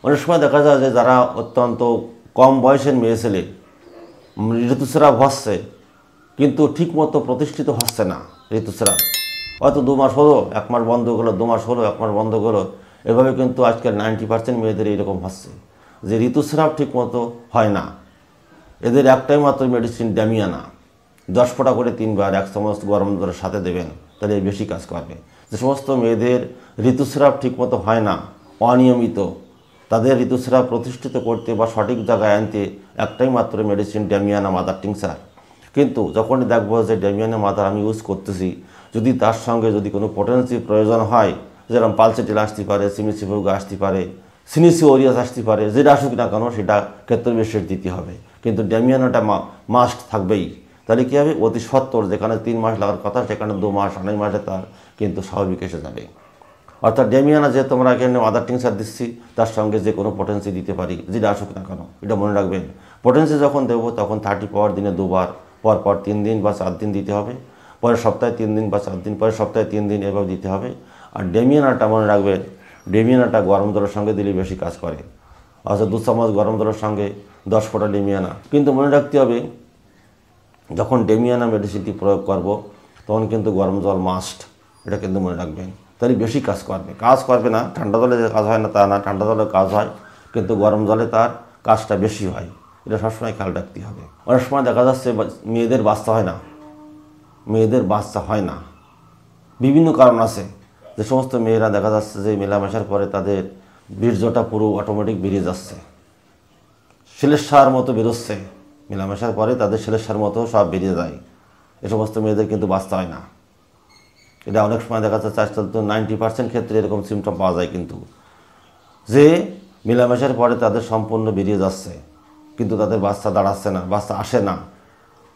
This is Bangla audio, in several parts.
অনেক সময় দেখা যায় যে যারা অত্যন্ত কম বয়সের মেয়ে ছেলে ঋতুস্রাব হচ্ছে কিন্তু ঠিকমতো প্রতিষ্ঠিত হচ্ছে না। ঋতুস্রাব হয়তো 2 মাস হলো, 1 মাস বন্ধ হলো, 2 মাস হলো, 1 মাস বন্ধ হলো, এভাবে কিন্তু আজকাল 90% মেয়েদের এইরকম হচ্ছে যে ঋতুস্রাব ঠিকমতো হয় না। এদের একটাই মাত্র মেডিসিন ড্যামিয়ানা, 10 ফোঁটা করে 3 বার 1 চামচ গরম জলের সাথে দেবেন, তাহলে বেশি কাজ করবে। যে সমস্ত মেয়েদের ঋতুস্রাব ঠিকমতো হয় না, অনিয়মিত, তাদের ঋতুস্রাব প্রতিষ্ঠিত করতে বা সঠিক জায়গায় আনতে একটাই মাত্র মেডিসিন ড্যামিয়ানা মাদার টিংচার। কিন্তু যখনই দেখবো যে ড্যামিয়ানা মাদার আমি ইউজ করতেছি, যদি তার সঙ্গে যদি কোনো পোটেন্সি প্রয়োজন হয়, যেরকম পালসেটিল আসতে পারে, সিমিসিভোগা আসতে পারে, সিনিসিওরিয়াস আসতে পারে, যেটা আসুক না কেন সেটা ক্ষেত্র বিশেষ দিতে হবে। কিন্তু ড্যামিয়ানাটা মাস্ট থাকবেই। তাহলে কী হবে, অতি সত্বর যেখানে 3 মাস লাগার কথা সেখানে 2 মাস 2.5 মাসে তার কিন্তু স্বাভাবিক এসে যাবে। অর্থাৎ ড্যামিয়ানা যে তোমরা এখানে মাদার টিংচার দিচ্ছি তার সঙ্গে যে কোনো পোটেন্সি দিতে পারি, যেটা আসুক না কেন, এটা মনে রাখবেন। পোটেন্সি যখন দেবো তখন 30 পাওয়ার দিনে 2 বার, পর 3 দিন বা 4 দিন দিতে হবে, পরের সপ্তাহে 3 দিন বা 4 দিন, পরের সপ্তাহে 3 দিন, এভাবে দিতে হবে। আর ড্যামিয়ানাটা মনে রাখবেন, ড্যামিয়ানাটা গরম জলের সঙ্গে দিলে বেশি কাজ করে। অর্থাৎ 2 চামচ গরম জলের সঙ্গে 10 ফোঁটা ড্যামিয়ানা। কিন্তু মনে রাখতে হবে যখন ড্যামিয়ানা মেডিসিনটি প্রয়োগ করব তখন কিন্তু গরম জল মাস্ট, এটা কিন্তু মনে রাখবেন। তাহলে বেশি কাজ করবে না। ঠান্ডা জলে যে কাজ হয় না তা না, ঠান্ডা জলে কাজ হয়, কিন্তু গরম জলে তার কাজটা বেশি হয়। এটা সবসময় খেয়াল রাখতে হবে। অনেক সময় দেখা যাচ্ছে মেয়েদের বাচ্চা হয় না, বিভিন্ন কারণ আছে। যে সমস্ত মেয়েরা দেখা যাচ্ছে যে মেলামেশার পরে তাদের বীর্যটা পুরো অটোমেটিক বেরিয়ে যাচ্ছে, শিলের মতো বেরোচ্ছে, মেলামেশার পরে তাদের শিলের মতো সব বেরিয়ে যায়। এ সমস্ত মেয়েদের কিন্তু বাচ্চা হয় না। এটা অনেক সময় দেখা যাচ্ছে আজকাল তো 90% ক্ষেত্রে এরকম সিমটম পাওয়া যায়, কিন্তু যে মেলামেশার পরে তাদের সম্পূর্ণ বেরিয়ে যাচ্ছে কিন্তু তাদের বাচ্চা দাঁড়াচ্ছে না, বাচ্চা আসে না।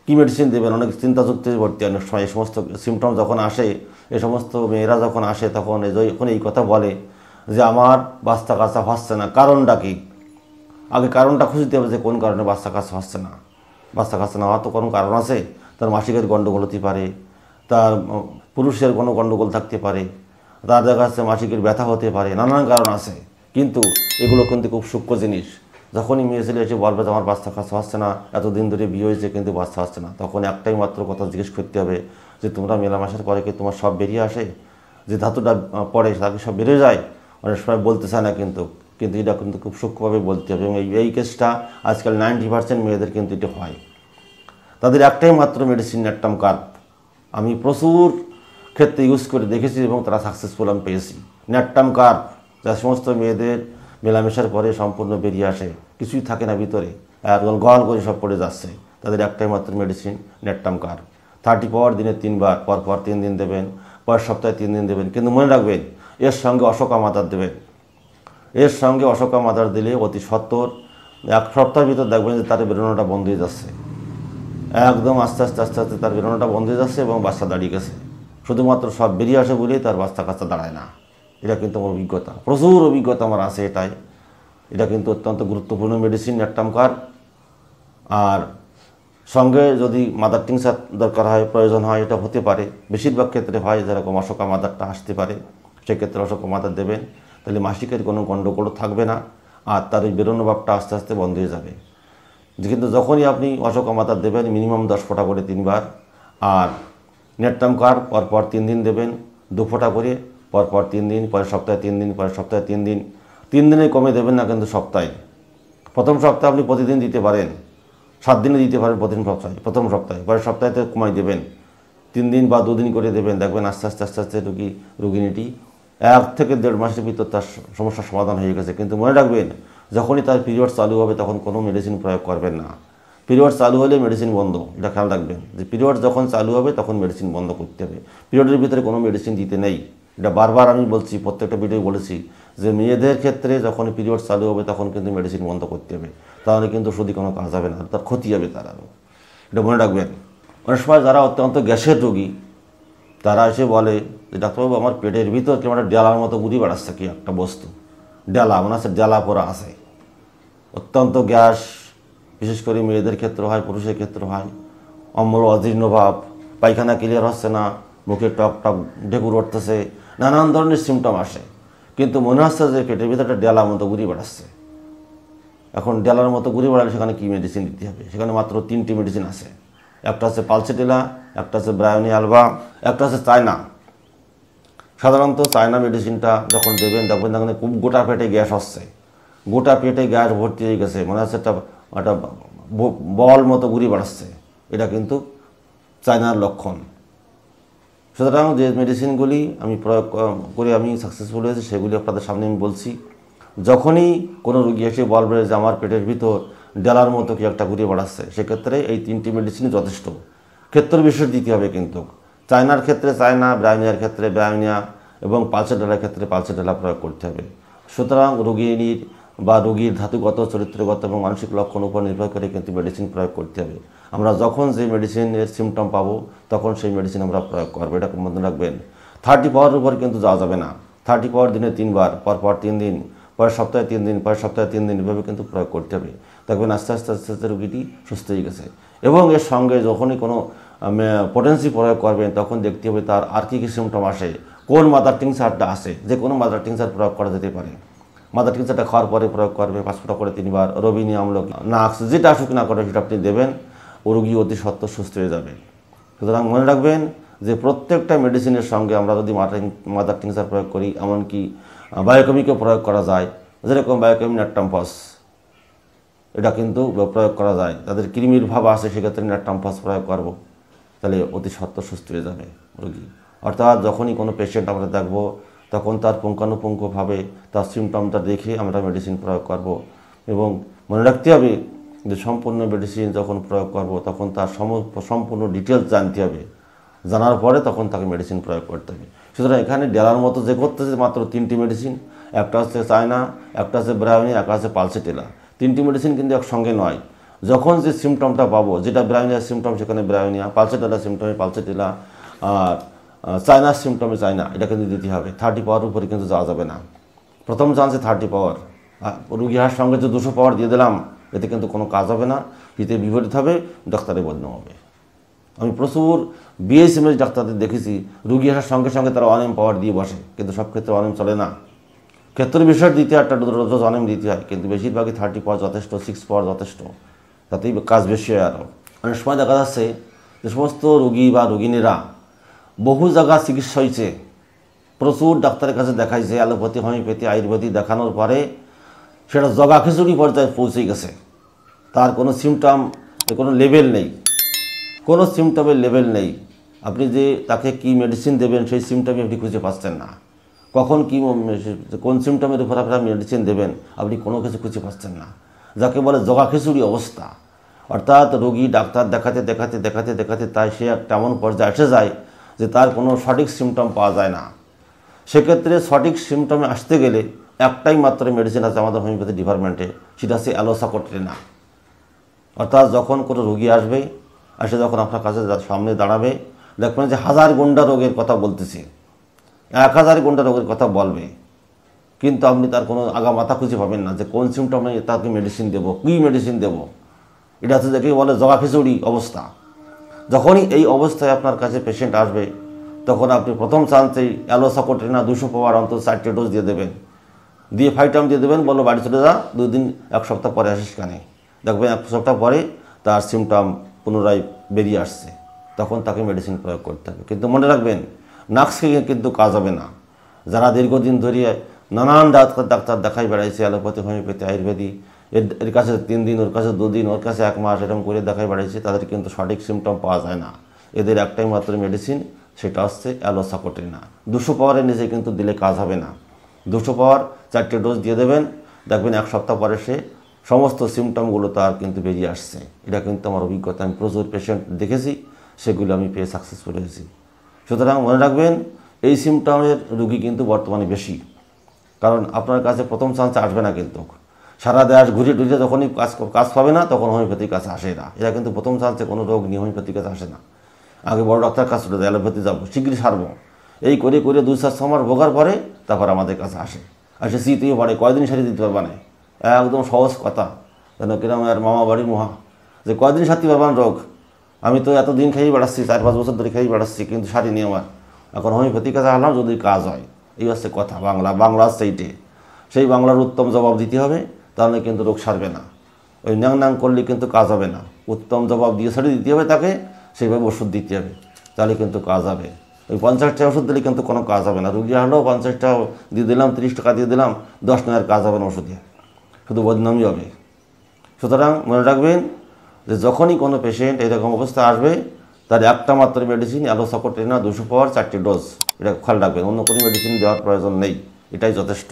কী মেডিসিন দেবেন, অনেক চিন্তাযুক্তি ভর্তি। অনেক সময় এই সমস্ত সিমটম যখন আসে, এ সমস্ত মেয়েরা যখন আসে তখন এই কথা বলে যে আমার বাচ্চা কাচ্চা হচ্ছে না, কারণটা কি? আগে কারণটা খুঁজতে হবে যে কোন কারণে বাচ্চা কাচ্চা হচ্ছে না। বাচ্চা কাচ্চা না হওয়ার তো কোনো কারণ আছে। তার মাসিকের গণ্ডগোল হতে পারে, তার পুরুষের কোনো গণ্ডগোল থাকতে পারে, তার দেখা যাচ্ছে মাসিকের ব্যথা হতে পারে, নানান কারণ আছে। কিন্তু এগুলো কিন্তু খুব সূক্ষ্ম জিনিস। যখনই মেয়ে ছেলে এসে বলবে যে আমার বাচ্চা কাচ্চা হচ্ছে না, এতদিন ধরে বিয়ে হয়েছে কিন্তু বাচ্চা হচ্ছে না, তখন একটাই মাত্র কথা জিজ্ঞেস করতে হবে যে তোমরা মেলামেশার পরে কি তোমার সব বেরিয়ে আসে? যে ধাতুটা পড়ে তাকে সব বেরিয়ে যায়? অনেক সময় বলতে চায় না, কিন্তু এটা কিন্তু খুব সূক্ষ্মভাবে বলতে হবে। এবং এই কেসটা আজকাল 90% মেয়েদের কিন্তু এটা হয়। তাদের একটাই মাত্র মেডিসিন ন্যাট্টাম কার্প। আমি প্রচুর ক্ষেত্রে ইউজ করে দেখেছি এবং তারা সাকসেসফুল আমি পেয়েছি। ন্যাট্টাম কার্প যা সমস্ত মেয়েদের মেলামেশার পরে সম্পূর্ণ বেরিয়ে আসে, কিছুই থাকে না ভিতরে, একদম গল করে সব পড়ে যাচ্ছে, তাদের একটাই মাত্র মেডিসিন ন্যাট্টাম কার্প। 30 পাওয়ার দিনে 3 বার, পর 3 দিন দেবেন, পরের সপ্তাহে 3 দিন দেবেন। কিন্তু মনে রাখবেন এর সঙ্গে অশোকা মাদার দেবেন। এর সঙ্গে অশোকা মাদার দিলে অতি সত্বর 1 সপ্তাহের ভিতর দেখবেন যে তার বেরোনোটা বন্ধ হয়ে যাচ্ছে, একদম আস্তে আস্তে তার বেরোনোটা বন্ধ হয়ে যাচ্ছে এবং বাচ্চা দাঁড়িয়ে গেছে। শুধুমাত্র সব বেরিয়ে আসে বলেই তার বাচ্চা কাচ্চা দাঁড়ায় না। এটা কিন্তু আমার অভিজ্ঞতা, প্রচুর অভিজ্ঞতা আমার আছে এটাই। এটা কিন্তু অত্যন্ত গুরুত্বপূর্ণ মেডিসিন ন্যাট্টাম কার্প। আর সঙ্গে যদি মাদার টিংচার দরকার হয়, প্রয়োজন হয়, এটা হতে পারে, বেশিরভাগ ক্ষেত্রে হয়, যেরকম অশোকা মাদারটা আসতে পারে, সেক্ষেত্রে অশোকা মাদার দেবেন। তাহলে মাসিকের কোনো গণ্ডগোল থাকবে না, আর তার ওই বেরোনো ভাবটা আস্তে আস্তে বন্ধ হয়ে যাবে। কিন্তু যখনই আপনি অশোকা মাদার দেবেন মিনিমাম 10 ফোঁটা করে 3 বার, আর ন্যাট্টাম কার্প পর 3 দিন দেবেন 2 ফোঁটা করে, পর 3 দিন, পরের সপ্তাহে 3 দিন, পরের সপ্তাহে 3 দিন। 3 দিনে কমে দেবেন না কিন্তু সপ্তাহে। প্রথম সপ্তাহে আপনি প্রতিদিন দিতে পারেন, 7 দিনে দিতে পারেন প্রথম সপ্তাহে, পরের সপ্তাহে তো কমাই দেবেন, 3 দিন বা 2 দিন করে দেবেন। দেখবেন আস্তে আস্তে রোগিনীটি 1 থেকে 1.5 মাসের ভিতর তার সমস্যার সমাধান হয়ে গেছে। কিন্তু মনে রাখবেন যখনই তার পিরিয়ড চালু হবে তখন কোনো মেডিসিন প্রয়োগ করবেন না। পিরিয়ড চালু হলে মেডিসিন বন্ধ, এটা খেয়াল রাখবেন যে পিরিয়ড যখন চালু হবে তখন মেডিসিন বন্ধ করতে হবে। পিরিয়ডের ভিতরে কোনো মেডিসিন দিতে নেই। এটা বারবার আমি বলছি, প্রত্যেকটা ভিডিও বলেছি যে মেয়েদের ক্ষেত্রে যখন পিরিয়ড চালু হবে তখন কিন্তু মেডিসিন বন্ধ করতে হবে, তাহলে কিন্তু শুধু কোনো কাজ হবে না, তার ক্ষতি হবে তার আরও। এটা মনে রাখবেন। অনেক সময় যারা অত্যন্ত গ্যাসের রোগী তারা এসে বলে যে ডাক্তারবাবু আমার পেটের ভিতর কেমন একটা ডেলার মতো ঘুরি বেড়াচ্ছে, কি একটা বস্তু, ডেলা মনে হচ্ছে ডেলা পড়া আছে। অত্যন্ত গ্যাস, বিশেষ করে মেয়েদের ক্ষেত্রে হয়, পুরুষের ক্ষেত্রে হয়। অম্ল অজীর্ণ ভাব, পায়খানা ক্লিয়ার হচ্ছে না, মুখে টক ঢেকুর উঠতেছে, নানান ধরনের সিমটম আসে, কিন্তু মনে হচ্ছে যে পেটের ভিতরে একটা ডেলা মতো ঘুরি বেড়াচ্ছে। এখন ডেলার মতো ঘুরে বেড়ালে সেখানে কী মেডিসিন দিতে হবে? সেখানে মাত্র 3টি মেডিসিন আছে। একটা আছে পালসেটিলা, একটা আছে ব্রায়োনি আলবা, একটা আছে চায়না। সাধারণত চায়না মেডিসিনটা যখন দেবেন দেখবেন তখন খুব গোটা পেটে গ্যাস হচ্ছে, গোটা পেটে গ্যাস ভর্তি হয়ে গেছে, মনে হচ্ছে একটা একটা বল মতো ঘুরে বেড়াচ্ছে। এটা কিন্তু চায়নার লক্ষণ। সুতরাং যে মেডিসিনগুলি আমি প্রয়োগ করে আমি সাকসেসফুল হয়েছি সেগুলি আপনাদের সামনে আমি বলছি। যখনই কোনো রোগী এসে বলবে যে আমার পেটের ভিতর ডেলার মতো কি একটা ঘুরে বেড়াচ্ছে, সেক্ষেত্রে এই 3টি মেডিসিনই যথেষ্ট। ক্ষেত্র বিশেষ দিতে হবে কিন্তু। চায়নার ক্ষেত্রে চায়না, ব্রায়োনিয়ার ক্ষেত্রে ব্রায়োনিয়া এবং পালসেটেলার ক্ষেত্রে পালসেটেলা প্রয়োগ করতে হবে। সুতরাং রোগীর বা রোগীর ধাতুগত, চরিত্রগত এবং মানসিক লক্ষণ উপর নির্ভর করে কিন্তু মেডিসিন প্রয়োগ করতে হবে। আমরা যখন যে মেডিসিনের সিমটম পাবো তখন সেই মেডিসিন আমরা প্রয়োগ করবো। এটা মনে রাখবেন। 30 পাওয়ার উপর কিন্তু যাওয়া যাবে না। 30 পাওয়ার দিনে 3 বার, পরপর 3 দিন, পরের সপ্তাহে 3 দিন, পরের সপ্তাহে 3 দিন, এভাবে কিন্তু প্রয়োগ করতে হবে। দেখবেন আস্তে আস্তে আস্তে আস্তে রোগীটি সুস্থ হয়ে গেছে। এবং এর সঙ্গে যখনই কোনো পোটেন্সি প্রয়োগ করবেন তখন দেখতে হবে তার আর কী কী সিমটম আসে, কোন মাদার টিংচারটা আসে। যে কোনো মাদার টিংচার প্রয়োগ করা যেতে পারে। মাদার টিংচারটা খাওয়ার পরে প্রয়োগ করবে 5 ফোঁটা করে 3 বার, রবিনি আমলক, নাক্স, যেটা আসুক না করে সেটা আপনি দেবেন, ও রোগী অতি সত্ত্বর সুস্থ হয়ে যাবে। সুতরাং মনে রাখবেন যে প্রত্যেকটা মেডিসিনের সঙ্গে আমরা যদি মাদার টিংচার প্রয়োগ করি, এমনকি বায়োকেমিকও প্রয়োগ করা যায়। যেরকম বায়োকেমি ন্যাট্রামফস, এটা কিন্তু প্রয়োগ করা যায়। তাদের কৃমির ভাব আসে, সেক্ষেত্রে ন্যাট্রামফস প্রয়োগ করব, তাহলে অতি সত্ত্বর সুস্থ হয়ে যাবে রোগী। অর্থাৎ যখনই কোনো পেশেন্ট আমরা দেখব তখন তার পুঙ্খানুপুঙ্খভাবে তার সিমটমটা দেখে আমরা মেডিসিন প্রয়োগ করব। এবং মনে রাখতে হবে যে সম্পূর্ণ মেডিসিন যখন প্রয়োগ করব তখন তার সম্পূর্ণ ডিটেলস জানতে হবে। জানার পরে তখন তাকে মেডিসিন প্রয়োগ করতে হবে। সুতরাং এখানে ডেলার মতো যে করতেছে মাত্র 3টি মেডিসিন, একটা হচ্ছে চায়না, একটা হচ্ছে ব্রায়োনি, একটা হচ্ছে পালসেটেলা। 3টি মেডিসিন কিন্তু একসঙ্গে নয়। যখন যে সিমটমটা পাবো, যেটা ব্রায়োনিয়ার সিমটম সেখানে ব্রায়োনিয়া, পালসেটেলার সিমটমে পালসেটেলা, আর চায়নার সিমটমে চায়না, এটা কিন্তু দিতে হবে। 30 পাওয়ার উপরে কিন্তু যাওয়া যাবে না। প্রথম চান্সে 30 পাওয়ার, রুগী হার সঙ্গে যে 200 পাওয়ার দিয়ে দিলাম, এতে কিন্তু কোনো কাজ হবে না, হিতে বিপরীত হবে, ডাক্তারের বদনাম হবে। আমি প্রচুর বিএসএমএস ডাক্তারদের দেখেছি রুগী আসার সঙ্গে সঙ্গে তারা অনেম পাওয়ার দিয়ে বসে, কিন্তু সব ক্ষেত্রে অনেম চলে না। ক্ষেত্র বিষয় দিতে একটা রোজ অনেম দিতে হয়, কিন্তু বেশিরভাগই 30 পাওয়ার যথেষ্ট, 6 পাওয়ার যথেষ্ট, তাতেই কাজ বেশি হয়। আরও অনেক সময় দেখা যাচ্ছে যে সমস্ত রুগী বা রুগিনীরা বহু জায়গা চিকিৎসা হয়েছে, প্রচুর ডাক্তারের কাছে দেখাইছে, অ্যালোপ্যাথি, হোমিওপ্যাথি, আয়ুর্বেদিক দেখানোর পরে সেটা জগা খিচুড়ি পর্যায়ে পৌঁছে গেছে। তার কোনো সিমটম, কোনো লেভেল নেই, কোনো সিমটমের লেভেল নেই। আপনি যে তাকে কি মেডিসিন দেবেন সেই সিমটমই আপনি খুঁজে পাচ্ছেন না। কখন কি কোন সিমটমের উপর আপনারা মেডিসিন দেবেন আপনি কোনো কিছু খুঁজে পাচ্ছেন না, যাকে বলে জগা খিচুড়ি অবস্থা। অর্থাৎ রোগী ডাক্তার দেখাতে দেখাতে দেখাতে দেখাতে তাই সে একটা এমন পর্যায়ে এসে যায় যে তার কোনো সঠিক সিমটম পাওয়া যায় না। সেক্ষেত্রে সঠিক সিমটমে আসতে গেলে একটাই মাত্র মেডিসিন আছে আমাদের হোমিওপ্যাথি ডিপার্টমেন্টে, সেটা হচ্ছে অ্যালোসাকোট্রিনা। অর্থাৎ যখন কোনো রোগী আসবে, এসে যখন আপনার কাছে সামনে দাঁড়াবে, দেখবেন যে 1000 গুন্ডা রোগের কথা বলতেছে, 1000 গুন্ডা রোগের কথা বলবে, কিন্তু আপনি তার কোনো আগা মাথা খুঁজে পাবেন না যে কোন সিমটমে তাকে মেডিসিন দেবো, কী মেডিসিন দেবো। এটা হচ্ছে দেখে বলে জগা খিচুড়ি অবস্থা। যখনই এই অবস্থায় আপনার কাছে পেশেন্ট আসবে তখন আপনি প্রথম চান্সেই অ্যালোসাকোট্রিনা 200 পাওয়ার অন্তত 4টে ডোজ দিয়ে দেবেন, দিয়ে ফাইটাম দিয়ে দেবেন, বলো বাড়ি চলে যা, 2 দিন 1 সপ্তাহ পরে আসিস কানে। দেখবেন 1 সপ্তাহ পরে তার সিমটম পুনরায় বেরিয়ে আসছে, তখন তাকে মেডিসিন প্রয়োগ করতে হবে। কিন্তু মনে রাখবেন নাক্স খেয়ে কিন্তু কাজ হবে না। যারা দীর্ঘদিন ধরে নানান ডাক্তার দেখাই বেড়াইছে, অ্যালোপ্যাথি, হোমিওপ্যাথি, আয়ুর্বেদিক, এর কাছে 3 দিন, ওর কাছে 2 দিন, ওর কাছে 1 মাস, এরকম করে দেখাই বেড়াইছে, তাদের কিন্তু সঠিক সিমটম পাওয়া যায় না। এদের একটাই মাত্র মেডিসিন, সেটা হচ্ছে অ্যালোসাকোট্রিনা। 200 পাওয়ারের নিচে কিন্তু দিলে কাজ হবে না। 200 পাওয়ার 4টে ডোজ দিয়ে দেবেন, দেখবেন 1 সপ্তাহ পরে সে সমস্ত সিমটমগুলো তার কিন্তু বেরিয়ে আসছে। এটা কিন্তু আমার অভিজ্ঞতা, আমি প্রচুর পেশেন্ট দেখেছি, সেগুলো আমি পেয়ে সাকসেসফুল হয়েছি। সুতরাং মনে রাখবেন এই সিমটমের রুগী কিন্তু বর্তমানে বেশি, কারণ আপনার কাছে প্রথম চান্সে আসবে না। কিন্তু সারা দেশ ঘুরে টুরে যখনই কাজ পাবে না তখন হোমিওপ্যাথির কাছে আসে এরা কিন্তু প্রথম চান্সে কোনো রোগ নিয়ে হোমিওপ্যাথির কাছে আসে না। আগে বড় ডাক্তার কাছে চলে যায়, অ্যালোপ্যাথি যাবো, শীঘ্রই সারবো, এই করে করে 2-4 মাস ভোগার পরে তারপর আমাদের কাছে আসে। শীতেও পারে, কয়দিন সারিয়ে দিতে পারবা না, একদম সহজ কথা। যেন কিরম আর মামা বাড়ি মহা, যে কয়দিন সারতে পারবান রোগ, আমি তো এতদিন খেয়েই বেড়াচ্ছি, 4-5 বছর ধরে খেয়েই বেড়াচ্ছি, কিন্তু সারিনি আমার। এখন হোমিওপ্যাথির কাছে আসলাম যদি কাজ হয়, এই হচ্ছে কথা। বাংলা হচ্ছে এইটে, সেই বাংলার উত্তম জবাব দিতে হবে, তাহলে কিন্তু রোগ সারবে না। ওই ন্যাং ন্যাং করলে কিন্তু কাজ হবে না। উত্তম জবাব দিয়ে ছেড়ে দিতে হবে তাকে, সেইভাবে ওষুধ দিতে হবে, তাহলে কিন্তু কাজ হবে। ওই 50টা ওষুধ দিলে কিন্তু কোনো কাজ হবে না। রুগী হলেও 50টা দিয়ে দিলাম, 30 টাকা দিয়ে দিলাম, 10 টাকার কাজ হবে না ওষুধে, শুধু বদনামই হবে। সুতরাং মনে রাখবেন যে যখনই কোনো পেশেন্ট এরকম অবস্থা আসবে, তার একটা মাত্র মেডিসিন অ্যালোসাকোটেনা 200 পাওয়ার 4টি ডোজ, এটা খেয়াল রাখবেন। অন্য কোনো মেডিসিন দেওয়ার প্রয়োজন নেই, এটাই যথেষ্ট।